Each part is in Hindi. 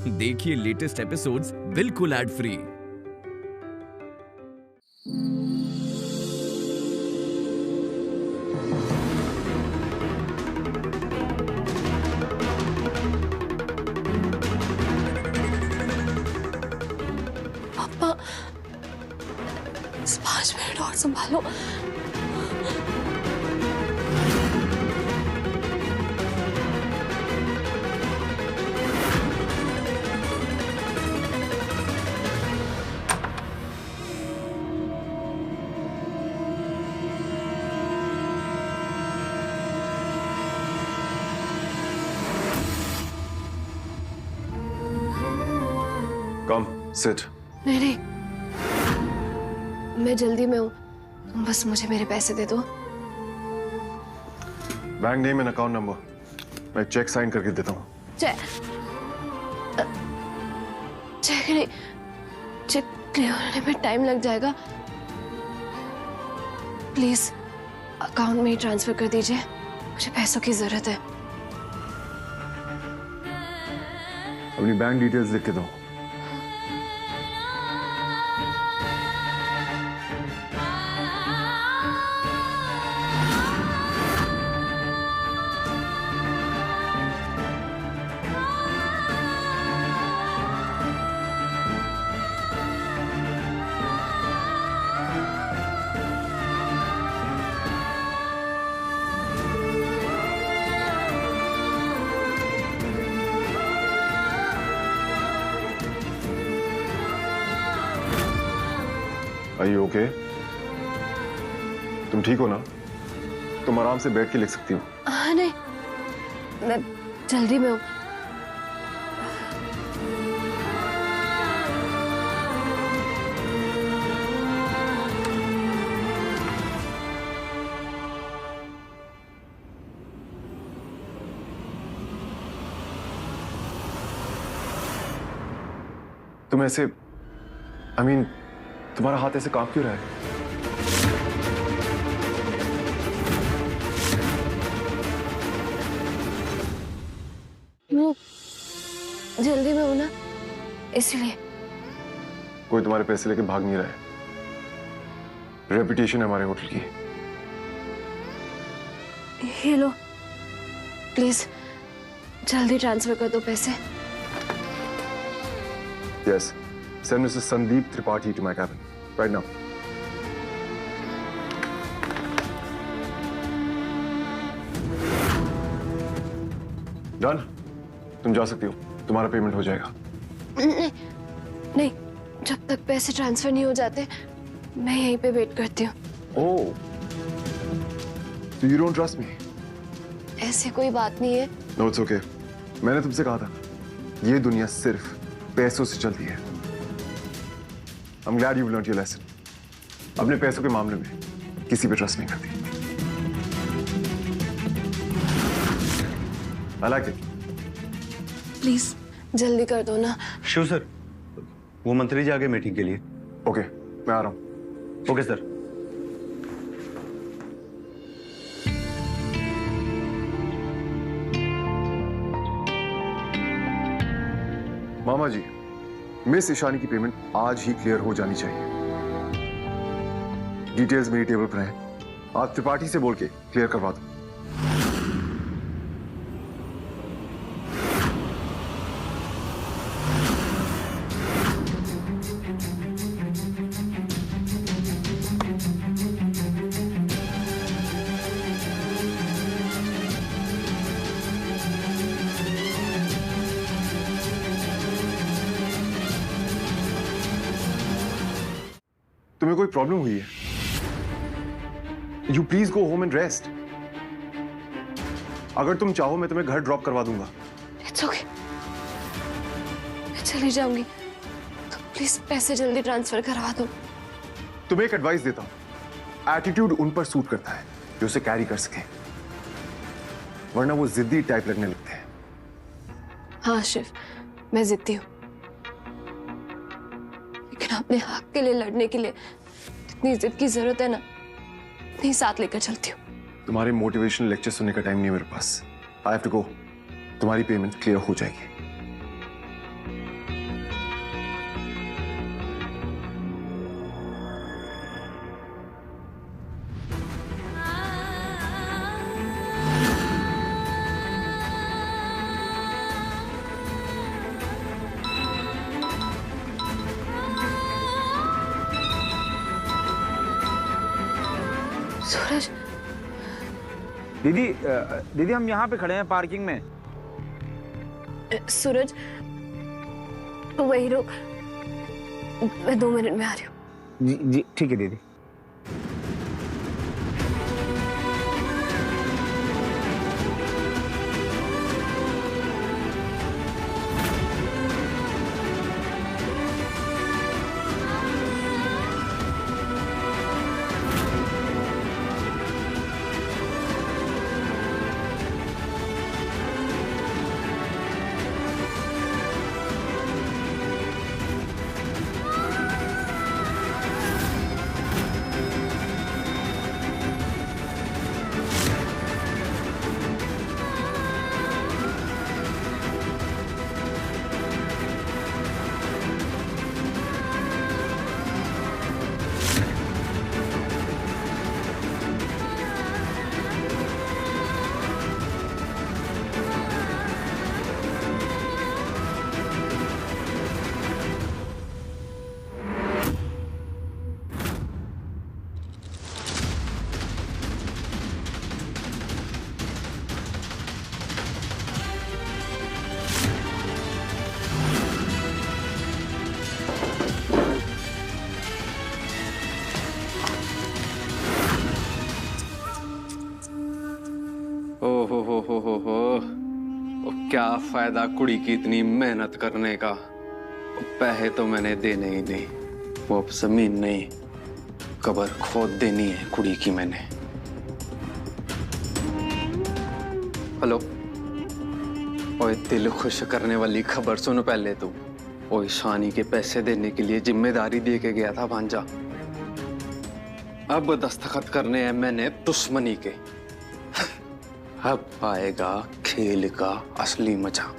देखिए लेटेस्ट एपिसोड्स बिल्कुल एड फ्री। पापा 5 मिनट और संभालो। Come sit. नहीं, मैं जल्दी में हूँ, तुम बस मुझे मेरे पैसे दे दो। Bank name and account number, मैं चेक साइन करके देता हूँ। चेक नहीं, चेक क्लियर होने में टाइम लग जाएगा। प्लीज अकाउंट में ही ट्रांसफर कर दीजिए, मुझे पैसों की जरूरत है। अपनी बैंक डिटेल्स लिख के दो। Are you okay? तुम ठीक हो ना? तुम आराम से बैठ के लिख सकती हो। हाँ नहीं, मैं जल्दी में हूँ। तुम ऐसे तुम्हारा हाथ ऐसे कांप क्यों रहा है? जल्दी में हूँ ना, इसलिए। कोई तुम्हारे पैसे लेके भाग नहीं रहा है। रेपुटेशन है हमारे होटल की। ये लो, प्लीज जल्दी ट्रांसफर कर दो पैसे। Yes, send Mr. Sandeep Tripathi to my cabin right now. Done? तुम जा सकती हो, तुम्हारा पेमेंट हो जाएगा। नहीं, जब तक पैसे ट्रांसफर नहीं हो जाते मैं यहीं पे वेट करती हूँ। Oh, so you don't trust me? ऐसी कोई बात नहीं है। No, it's okay. मैंने तुमसे कहा था, ये दुनिया सिर्फ पैसों से चलती है। I'm glad you've learned your lesson. अपने पैसों के मामले में किसी पे ट्रस्ट नहीं करती। I like it. प्लीज जल्दी कर दो ना। शिव सर, वो मंत्री जी आ गए मीटिंग के लिए। ओके, मैं आ रहा हूँ। Okay sir. मामा जी, मिस ईशानी की पेमेंट आज ही क्लियर हो जानी चाहिए। डिटेल्स मेरी टेबल पर हैं। आप त्रिपाठी से बोल के क्लियर करवा दो। तुम्हें कोई प्रॉब्लम हुई है? You please go home and rest. अगर तुम चाहो मैं तुम्हें घर ड्रॉप करवा दूंगा। इट्स ओके, मैं चली जाऊंगी, तो प्लीज पैसे जल्दी ट्रांसफर करवा दो। तुम्हें एक एडवाइस देता हूं, एटीट्यूड उन पर सूट करता है जो उसे कैरी कर सके, वरना वो जिद्दी टाइप लगने लगते हैं। हाँ शिव, मैं जिद्दी हूँ, लेकिन अपने हक के लिए लड़ने के लिए इतनी जिद की जरूरत है ना, नहीं साथ लेकर चलती हूँ। तुम्हारे मोटिवेशनल लेक्चर सुनने का टाइम नहीं है मेरे पास। आई हैव टू गो। तुम्हारी पेमेंट क्लियर हो जाएगी। सूरज, दीदी हम यहाँ पे खड़े हैं पार्किंग में। सूरज तू वही रुक, मैं 2 मिनट में आ रही हूँ। जी ठीक है दीदी। क्या फायदा कुड़ी की इतनी मेहनत करने का। पैसे तो मैंने देने ही नहीं, वो अब जमीन नहीं कब्र खोद देनी है कुड़ी की मैंने। हेलो, ओए दिल खुश करने वाली खबर सुन पहले तू। ओए शानी के पैसे देने के लिए जिम्मेदारी दे के गया था भांजा, अब दस्तखत करने हैं मैंने दुश्मनी के। अब आएगा खेल का असली मजा।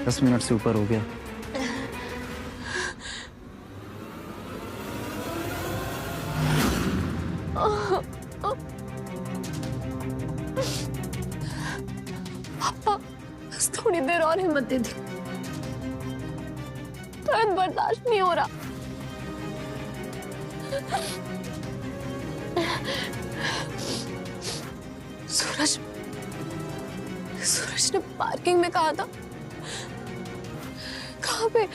दस मिनट से ऊपर हो गया। पापा बस थोड़ी देर और हिम्मत दे दी, तुरंत बर्दाश्त नहीं हो रहा। सूरज सूरज ने पार्किंग में कहा था। कहाँ पे?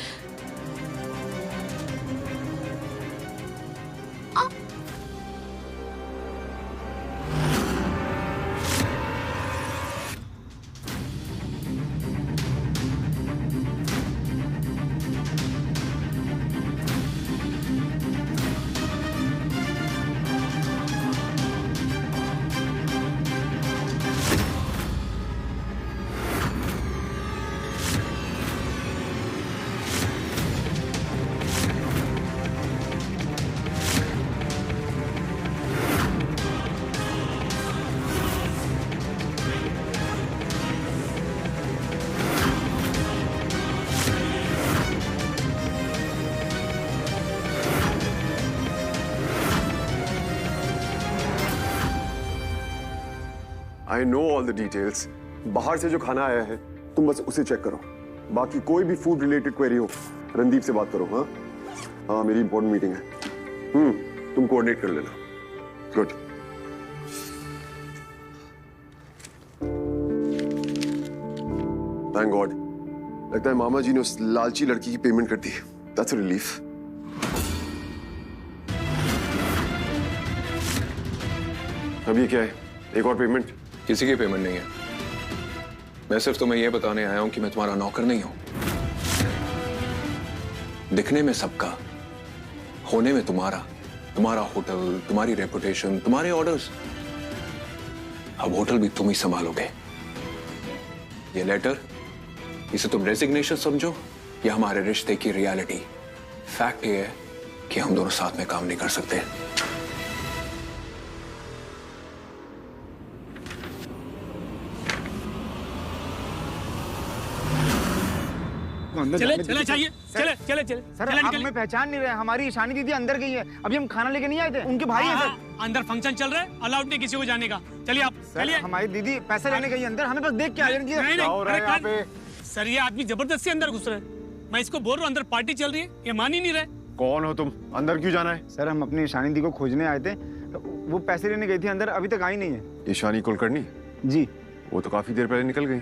I know all the details. बाहर से जो खाना आया है तुम बस उसे चेक करो, बाकी कोई भी फूड रिलेटेड क्वेरी हो रणदीप से बात करो। हाँ हाँ, मेरी इंपॉर्टेंट मीटिंग है। तुम कोऑर्डिनेट कर लेना। गुड। थैंक गॉड, लगता है मामा जी ने उस लालची लड़की की पेमेंट कर दी। That's a relief. अब ये क्या है? एक और पेमेंट? किसी की पेमेंट नहीं है। मैं सिर्फ तुम्हें यह बताने आया हूं कि मैं तुम्हारा नौकर नहीं हूं। दिखने में सबका, होने में तुम्हारा। तुम्हारा होटल, तुम्हारी रेपुटेशन, तुम्हारे ऑर्डर्स, अब होटल भी तुम ही संभालोगे। ये लेटर, इसे तुम रेजिग्नेशन समझो ये हमारे रिश्ते की रियलिटी। फैक्ट ये है कि हम दोनों साथ में काम नहीं कर सकते। अंदर चले चाहिए चले चले चले सर, चले, आप निकलिए। हमें पहचान नहीं रहे। हमारी ईशानी दीदी अंदर गई है, अभी हम खाना लेके नहीं आए थे, उनके भाई हैं सर। अंदर फंक्शन चल रहा है, अलाउड नहीं किसी को जाने का। चलिए आप सर, चलिए। हमारी दीदी पैसे लेने गई है अंदर, हमें बस देख के आ जाने दीजिए। नहीं क्या हो रहा है यहाँ अरे पे? सर ये आदमी जबरदस्ती अंदर घुस रहा है। मैं इसको बोल रहा हूँ अंदर पार्टी चल रही है, ये मान ही नहीं रहे। कौन हो तुम? अंदर क्यों जाना है? सर, हम अपनी ईशानी दीदी को खोजने आए थे, वो पैसे लेने गई थी अंदर, अभी तक आई नहीं है। ईशानी कुलकर्णी? जी। वो तो काफी देर पहले निकल गई।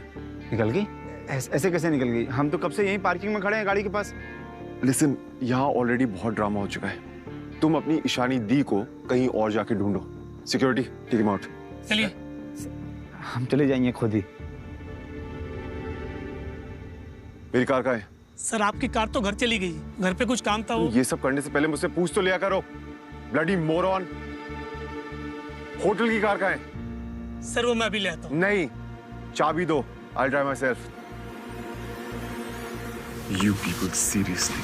निकल गई? ऐसे कैसे निकल गई? हम तो कब से यहीं पार्किंग में खड़े हैं गाड़ी के पास। लिसन, यहाँ ऑलरेडी बहुत ड्रामा हो चुका है। तुम अपनी ईशानी दी को कहीं और जाके ढूंढो। Security, take him out. चलिए। हम चले जाएंगे खुद ही। मेरी कार कहाँ है? सर आपकी कार तो घर चली गई, घर पे कुछ काम था वो। ये सब करने से पहले मुझसे पूछ तो लिया करो। Bloody moron. होटल की कार कहाँ है? सर वो मैं अभी ले आता हूँ। नहीं, चाबी दो। I'll drive myself. You people, seriously.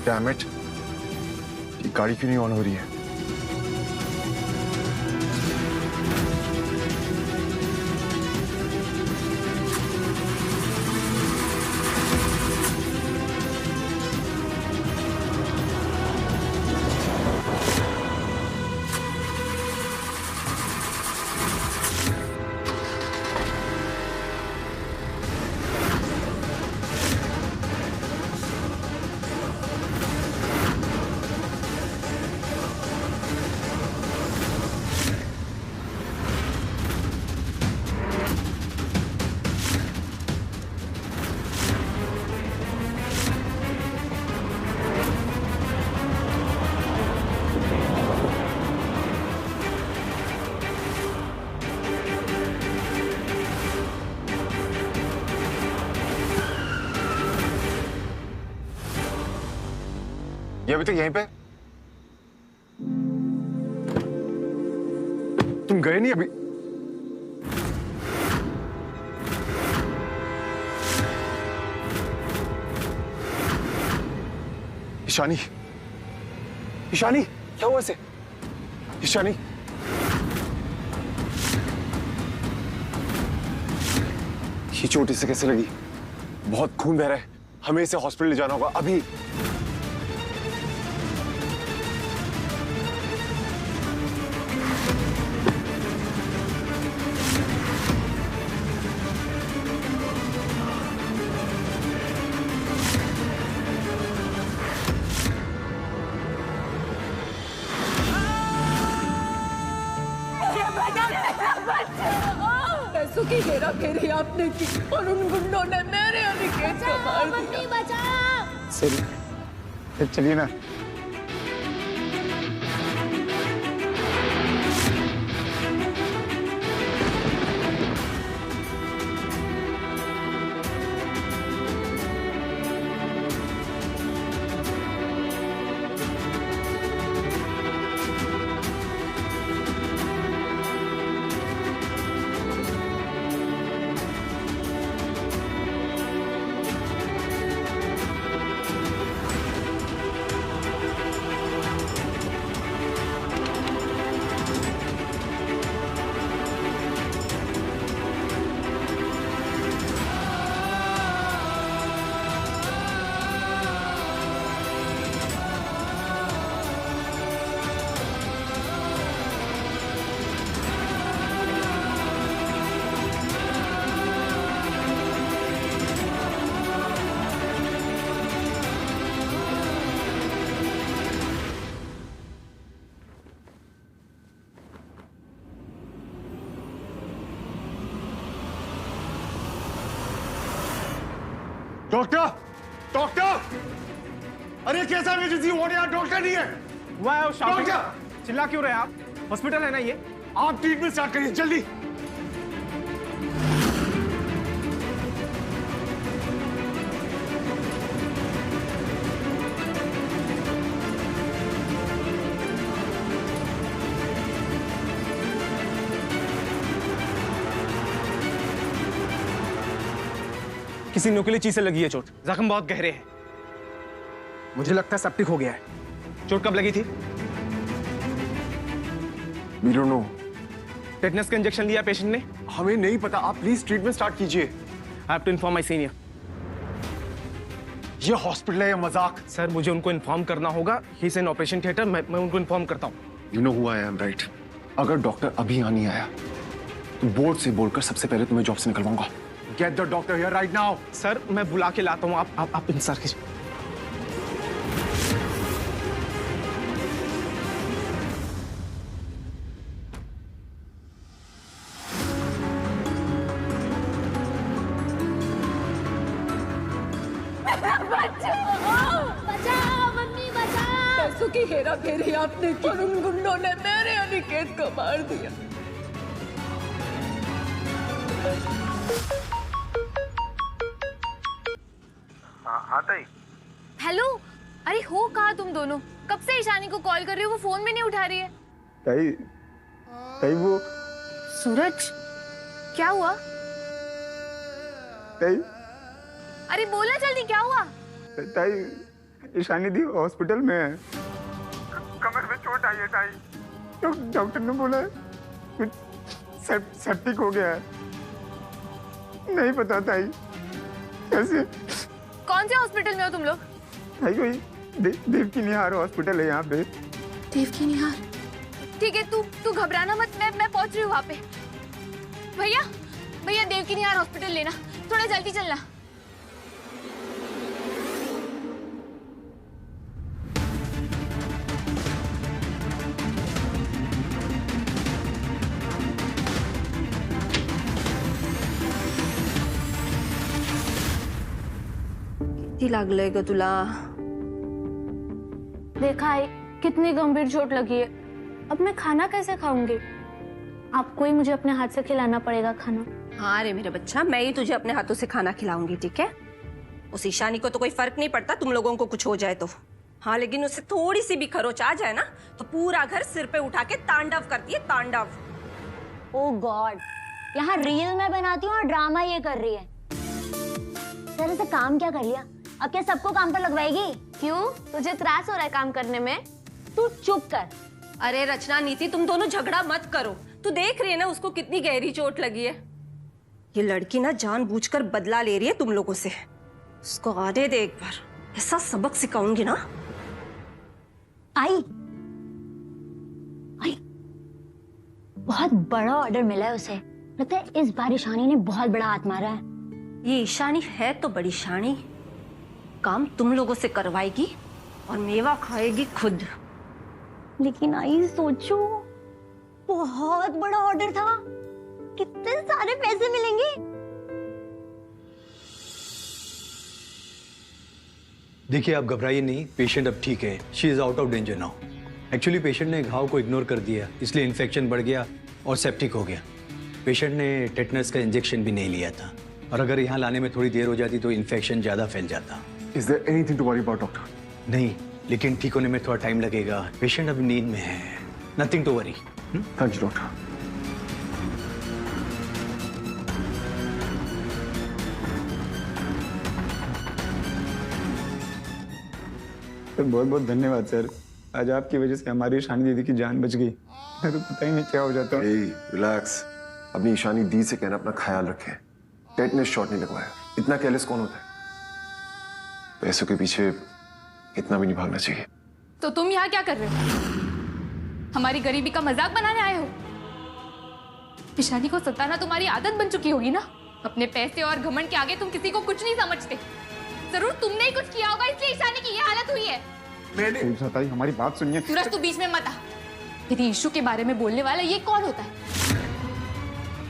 Damn it. ये गाड़ी क्यों नहीं ऑन हो रही है? ये अभी तक यहीं पे? तुम गए नहीं अभी? ईशानी, ईशानी, क्या हुआ इसे? ईशानी, ये चोट इसे कैसे लगी? बहुत खून बह रहा है, हमें इसे हॉस्पिटल ले जाना होगा अभी। पैसों की घेरा घेरी आपने की और उन गुंडों ने मेरे अनिकेत को मार दिया। चलिए ना। डॉक्टर, डॉक्टर, अरे कैसा इमरजेंसी वार्ड यार, डॉक्टर नहीं है। वाह डॉक्टर, चिल्ला क्यों रहे आप? हॉस्पिटल है ना ये? आप ट्रीटमेंट स्टार्ट करिए जल्दी। किसी नुकीली चीज से लगी है चोट, जख्म बहुत गहरे हैं। मुझे लगता है सेप्टिक हो गया है। चोट कब लगी थी? We don't know. टेटनस का इंजेक्शन लिया पेशेंट ने? हमें नहीं पता, आप प्लीज ट्रीटमेंट स्टार्ट कीजिए। I have to inform my senior. ये हॉस्पिटल है या मजाक? सर मुझे उनको इन्फॉर्म करना होगा। He is in operation theatre. मैं उनको इन्फॉर्म करता हूँ। You know who I am, right? अगर डॉक्टर अभी यहाँ नहीं आया तो बोर्ड से बोलकर सबसे पहले तुम्हें जॉब से निकलवाऊंगा। Get the doctor here right now. Sir मैं बुला के लाता हूँ, आप इंतजार कीजिए। पैसों की हेरा फेरी आपने की और उन गुंडों ने मेरे अनिकेत को मार दिया। हेलो, अरे हो कहाँ तुम दोनों? कब से ईशानी को कॉल कर रही हो, वो फोन भी नहीं उठा रही है। ताई वो सूरज, क्या हुआ? ताई अरे बोला जल्दी, क्या हुआ? ताई ईशानी दी हॉस्पिटल में है। कमर में चोट आई है ताई। डॉक्टर ने बोला कुछ सेप्टिक हो गया है। नहीं पता ताई कैसे। कौन से हॉस्पिटल में हो तुम लोग? ताई कोई देव की निहार हॉस्पिटल है यहाँ पे। देव की निहार? ठीक है, तू घबराना मत, मैं पहुंच रही हूँ वहाँ पे। भैया देव की निहार हॉस्पिटल लेना, थोड़ा जल्दी चलना। लागलंय ग तुला? देखा है कितनी गंभीर चोट लगी है। अब मैं खाना कैसे खाऊंगी? आपको ही मुझे अपने हाथ से खिलाना पड़ेगा खाना। हाँ रे मेरा बच्चा, मैं ही तुझे अपने हाथों से खाना खिलाऊंगी, ठीक है? उस ईशानी को तो कोई फर्क नहीं पड़ता तुम लोगों को कुछ हो जाए तो। हाँ लेकिन उससे थोड़ी सी भी खरोच आ जाए ना तो पूरा घर सिर पे उठा के तांडव करती है, तांडव। ओह गॉड, यहाँ रील मैं बनाती हूँ और ड्रामा ये कर रही है। सर ऐसे काम क्या कर लिया? अब क्या सबको काम पर लगवाएगी? क्यों, तुझे त्रास हो रहा है काम करने में? तू चुप कर। अरे रचना नीति, तुम दोनों झगड़ा मत करो। तू देख रही है ना उसको कितनी गहरी चोट लगी है। ये लड़की ना जानबूझकर बदला ले रही है तुम लोगों से। उसको आने दे एक बार, ऐसा सबक सिखाऊंगी ना। आई बहुत बड़ा ऑर्डर मिला है उसे। लगता है इस बार ईशानी ने बहुत बड़ा हाथ मारा है। ये ईशानी है तो बड़ी शानी, काम तुम लोगों से करवाएगी और मेवा खाएगी खुद। लेकिन आई सोचो, बहुत बड़ा ऑर्डर था, कितने सारे पैसे मिलेंगे। देखिए आप घबराइए नहीं, पेशेंट अब ठीक है। She is out of danger now. Actually patient ने घाव को इग्नोर कर दिया, इसलिए इन्फेक्शन बढ़ गया और सेप्टिक हो गया। पेशेंट ने टेटनस का इंजेक्शन भी नहीं लिया था और अगर यहाँ लाने में थोड़ी देर हो जाती तो इन्फेक्शन ज्यादा फैल जाता। Is there anything to worry about, doctor? नहीं, लेकिन ठीक होने में थोड़ा टाइम लगेगा। पेशेंट अभी नींद में है। Nothing to worry. Thank you, doctor. Sir बहुत बहुत धन्यवाद सर। आज आपकी वजह से हमारी ईशानी दीदी की जान बच गई। मैं तो पता ही नहीं क्या हो जाता। Hey, relax. अपनी ईशानी दी से कहना अपना ख्याल रखें। टेटनस शॉट नहीं लगवाया। इतना केयरलेस कौन होता है? पैसों के पीछे इतना भी नहीं भागना चाहिए। तो तुम यहाँ क्या कर रहे हो? हमारी गरीबी का मजाक बनाने आए हो? ईशानी को सताना तुम्हारी आदत बन चुकी होगी ना। अपने पैसे और घमंड के आगे तुम किसी को कुछ नहीं समझते। जरूर तुमने ही कुछ किया होगा, इसलिए ईशानी की ये हालत हुई है। मैंने हमारी बात सुनिए। सूरज तू बीच में मत आ। मेरी इशू के बारे में बोलने वाला ये कौन होता है?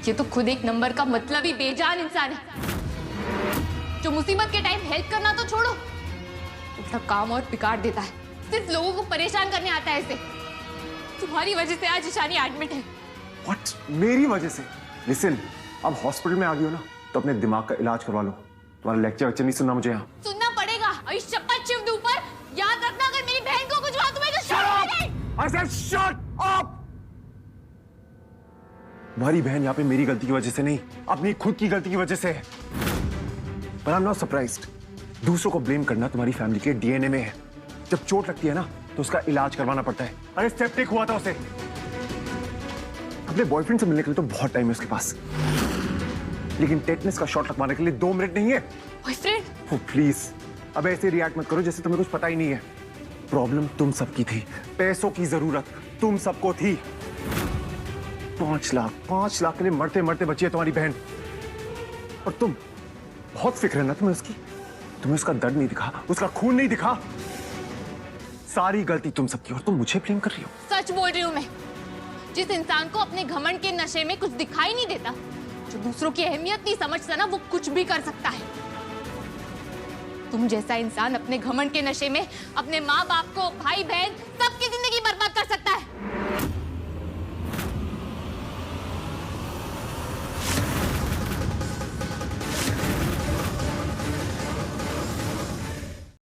ये तो खुद एक नंबर का मतलबी बेजान इंसान है। जो मुसीबत के टाइम हेल्प करना तो छोड़ो, उल्टा काम और बिगाड़ देता है, सिर्फ लोगों को परेशान करने आता है इसे। तुम्हारी वजह से आज ईशानी एडमिट है। What? मेरी वजह से? लिसन, अब हॉस्पिटल में आ गई हो ना, तो अपने दिमाग का इलाज करवा लो। तुम्हारा लेक्चर नहीं सुनना मुझे यहाँ। सुनना पड़ेगा। और इस शपथ शिव के ऊपर याद रखना, अगर मेरी बहन को कुछ हुआ तो मैं I said shut up! तुम्हारी बहन यहाँ पे मेरी गलती की वजह से नहीं, अपनी खुद की गलती की वजह से है। But I'm not surprised. दूसरों को ब्लेम करना तुम्हारी फैमिली के डीएनए में है। जब चोट लगती है ना, तो उसका इलाज करवाना पड़ता है। अरे सेप्टिक हुआ था उसे। अपने बॉयफ्रेंड से मिलने के लिए तो बहुत टाइम है उसके पास, लेकिन टेटनस का शॉट लगवाने के लिए 2 मिनट नहीं है। बॉयफ्रेंड? Oh, प्लीज अब ऐसे रिएक्ट मत करो जैसे तुम्हें कुछ पता ही नहीं है। प्रॉब्लम तुम सबकी थी, पैसों की जरूरत तुम सबको थी। 5 लाख के लिए मरते मरते बची है तुम्हारी बहन, और तुम बहुत फिक्र है ना तुम्हें उसकी। तुम्हें उसका दर्द नहीं दिखा, उसका खून नहीं दिखा। सारी गलती तुम सबकी, और तुम मुझे ब्लेम कर रही हो। सच बोल रही हूँ मैं। जिस इंसान को अपने घमंड के नशे में कुछ दिखाई नहीं देता, जो दूसरों की अहमियत नहीं समझता ना, वो कुछ भी कर सकता है। तुम जैसा इंसान अपने घमंड के नशे में अपने माँ बाप को, भाई बहन सबकी